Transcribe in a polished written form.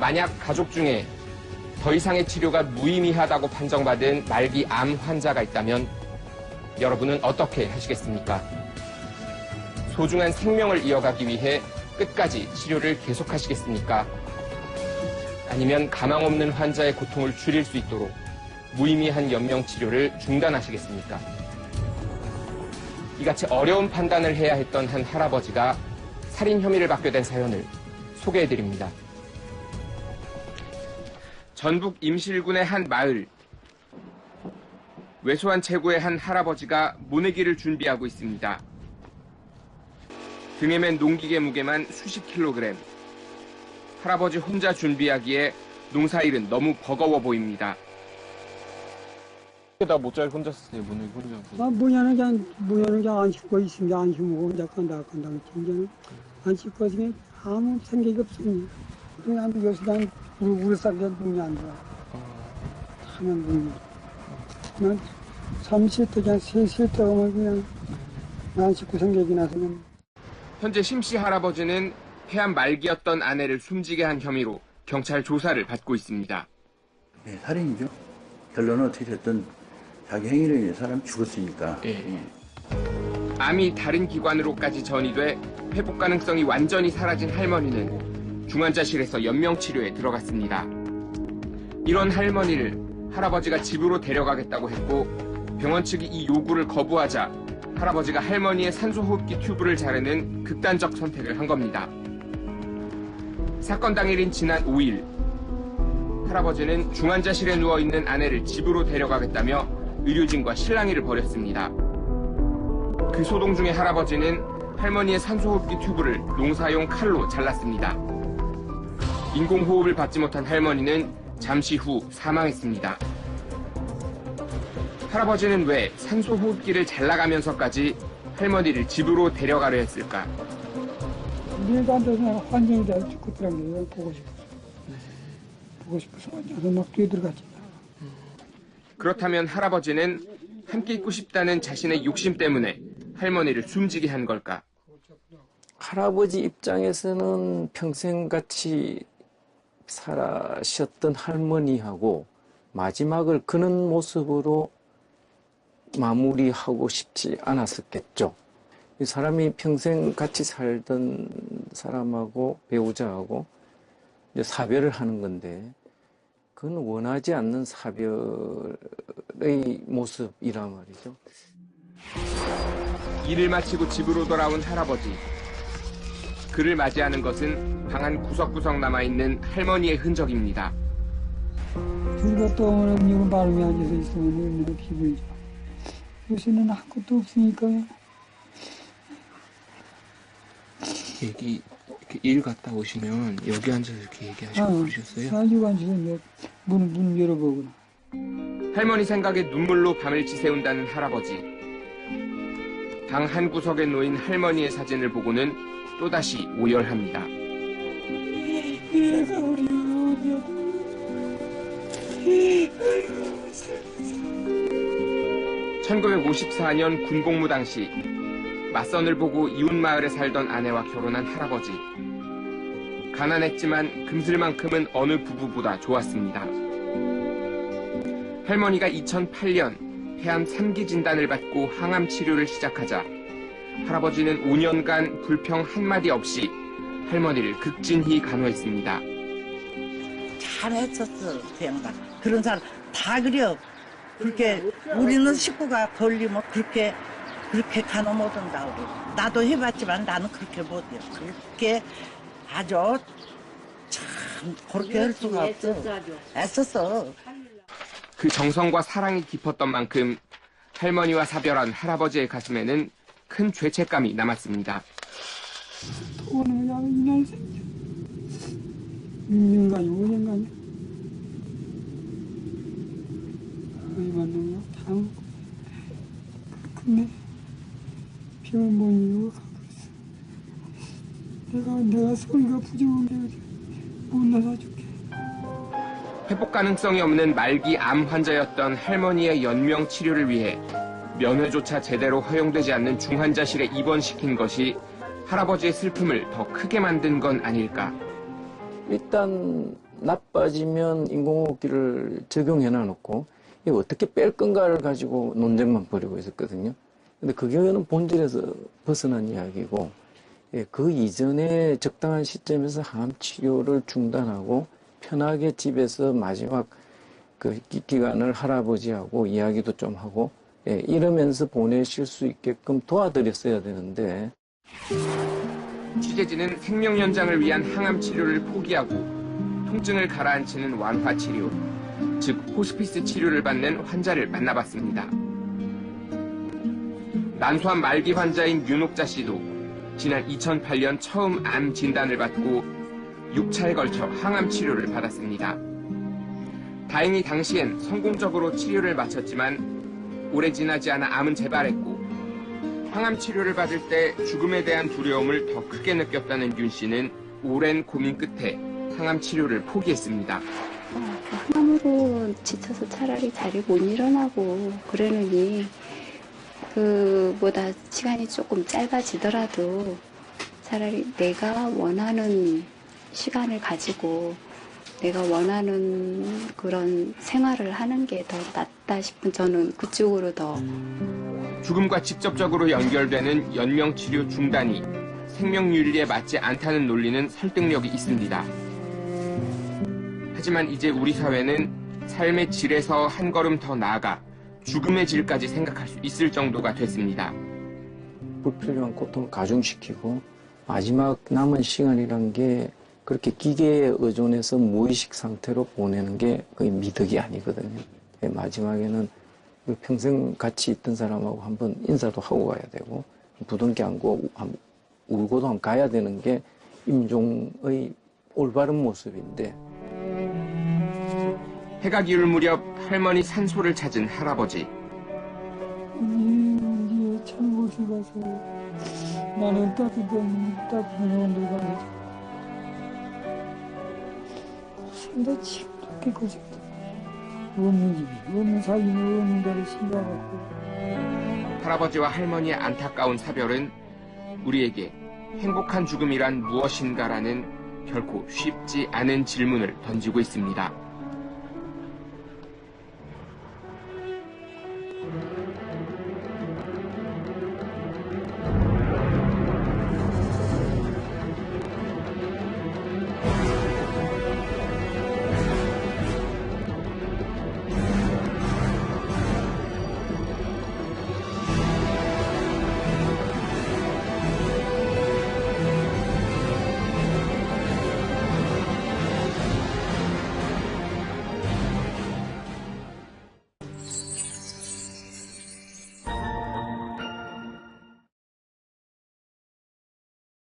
만약 가족 중에 더 이상의 치료가 무의미하다고 판정받은 말기 암 환자가 있다면 여러분은 어떻게 하시겠습니까? 소중한 생명을 이어가기 위해 끝까지 치료를 계속하시겠습니까? 아니면 가망 없는 환자의 고통을 줄일 수 있도록 무의미한 연명 치료를 중단하시겠습니까? 이같이 어려운 판단을 해야 했던 한 할아버지가 살인 혐의를 받게 된 사연을 소개해드립니다. 전북 임실군의 한 마을. 왜소한 체구의 한 할아버지가 모내기를 준비하고 있습니다. 등에 맨 농기계 무게만 수십 킬로그램. 할아버지 혼자 준비하기에 농사일은 너무 버거워 보입니다. 다 모짜리 혼자 쓰세요, 모내기 혼자. 뭐냐는 그냥 안 씻고 있으면 안 씻고 혼자 간다 이제는 안 씻고 있으면 아무 생각이 없으니 그냥 요새 난 우리 쌀게 눈이 안 좋아. 하면 눈이. 그냥 3시 때 그냥 3시 때 오면 그냥 안 씻고 생각이 나서. 현재 심씨 할아버지는 폐암 말기였던 아내를 숨지게 한 혐의로 경찰 조사를 받고 있습니다. 네, 살인이죠. 결론은 어떻게 됐든 자기 행위로 인해 사람이 죽었으니까. 암이 다른 기관으로까지 전이돼 회복 가능성이 완전히 사라진 할머니는 중환자실에서 연명치료에 들어갔습니다. 이런 할머니를 할아버지가 집으로 데려가겠다고 했고 병원 측이 이 요구를 거부하자 할아버지가 할머니의 산소호흡기 튜브를 자르는 극단적 선택을 한 겁니다. 사건 당일인 지난 5일 할아버지는 중환자실에 누워있는 아내를 집으로 데려가겠다며 의료진과 실랑이를 벌였습니다. 그 소동 중에 할아버지는 할머니의 산소호흡기 튜브를 농사용 칼로 잘랐습니다. 인공호흡을 받지 못한 할머니는 잠시 후 사망했습니다. 할아버지는 왜 산소호흡기를 잘라가면서까지 할머니를 집으로 데려가려 했을까? 일도 안 돼서 환경이 다 죽겠더라는 게 보고 싶어서. 보고 싶어서 완전 막 뛰어들어갔지. 그렇다면 할아버지는 함께 있고 싶다는 자신의 욕심 때문에 할머니를 숨지게 한 걸까? 할아버지 입장에서는 평생 같이 살아셨던 할머니하고 마지막을 그런 모습으로 마무리하고 싶지 않았었겠죠. 이 사람이 평생 같이 살던 사람하고 배우자하고 이제 사별을 하는 건데 그건 원하지 않는 사별의 모습이란 말이죠. 일을 마치고 집으로 돌아온 할아버지. 그를 맞이하는 것은 방 한 구석구석 남아있는 할머니의 흔적입니다. 우리가 또 오늘 이런 바람이 앉아서 있으면 얼마나 기분이 좋아. 요새는 아무것도 없으니까. 이렇게 일 갔다 오시면 여기 앉아서 이렇게 얘기하시고 그러셨어요? 가지고 앉아서 문 열어보고. 할머니 생각에 눈물로 밤을 지새운다는 할아버지. 방 한 구석에 놓인 할머니의 사진을 보고는 또다시 오열합니다. 얘가 우리 어디야? 1954년 군복무 당시 맞선을 보고 이웃마을에 살던 아내와 결혼한 할아버지. 가난했지만 금슬만큼은 어느 부부보다 좋았습니다. 할머니가 2008년 폐암 3기 진단을 받고 항암 치료를 시작하자 할아버지는 5년간 불평 한마디 없이 할머니를 극진히 간호했습니다. 잘했었어, 그 양반. 그런 사람 다 그려. 그렇게 우리는 식구가 걸리면 그렇게 간호 못 한다고. 나도 해봤지만 나는 그렇게 못해요. 그렇게 아주 참 그렇게 할 수가 없어. 애썼어. 그 정성과 사랑이 깊었던 만큼 할머니와 사별한 할아버지의 가슴에는 큰 죄책감이 남았습니다. 오늘 그냥 2년 생겨. 6년간이 5년간이. 얼마나 다 먹고. 근데 병원 못 이루고 가고 있어. 내가 소리가 부족한데 못 나서 줄게. 회복 가능성이 없는 말기 암 환자였던 할머니의 연명 치료를 위해 면회조차 제대로 허용되지 않는 중환자실에 입원시킨 것이 할아버지의 슬픔을 더 크게 만든 건 아닐까. 일단 나빠지면 인공호흡기를 적용해 놔놓고 이거 어떻게 뺄 건가를 가지고 논쟁만 벌이고 있었거든요. 근데 그거는 본질에서 벗어난 이야기고, 예, 그 이전에 적당한 시점에서 항암 치료를 중단하고 편하게 집에서 마지막 그 기간을 할아버지하고 이야기도 좀 하고, 예, 이러면서 보내실 수 있게끔 도와드렸어야 되는데. 취재진은 생명 연장을 위한 항암 치료를 포기하고 통증을 가라앉히는 완화 치료, 즉 호스피스 치료를 받는 환자를 만나봤습니다. 난소암 말기 환자인 윤옥자 씨도 지난 2008년 처음 암 진단을 받고 6차에 걸쳐 항암 치료를 받았습니다. 다행히 당시엔 성공적으로 치료를 마쳤지만 오래 지나지 않아 암은 재발했고 항암 치료를 받을 때 죽음에 대한 두려움을 더 크게 느꼈다는 윤 씨는 오랜 고민 끝에 항암 치료를 포기했습니다. 항암으로 지쳐서 차라리 자리 못 일어나고 그러느니 그보다 시간이 조금 짧아지더라도 차라리 내가 원하는 시간을 가지고 내가 원하는 그런 생활을 하는 게 더 낫다 싶은, 저는 그쪽으로 더. 죽음과 직접적으로 연결되는 연명치료 중단이 생명윤리에 맞지 않다는 논리는 설득력이 있습니다. 하지만 이제 우리 사회는 삶의 질에서 한 걸음 더 나아가 죽음의 질까지 생각할 수 있을 정도가 됐습니다. 불필요한 고통을 가중시키고 마지막 남은 시간이란 게 그렇게 기계에 의존해서 무의식 상태로 보내는 게 거의 미덕이 아니거든요. 마지막에는 평생 같이 있던 사람하고 한번 인사도 하고 가야 되고 부둥켜 안고 울고도 한번 가야 되는 게 임종의 올바른 모습인데. 해가 기울 무렵 할머니 산소를 찾은 할아버지. 이제 참고시 가서 나는 따뜻한 온도 가서 산다 지금도 깨끗이 없는 집이 없는 사이는 없는 데를 신고하고. 할아버지와 할머니의 안타까운 사별은 우리에게 행복한 죽음이란 무엇인가라는 결코 쉽지 않은 질문을 던지고 있습니다.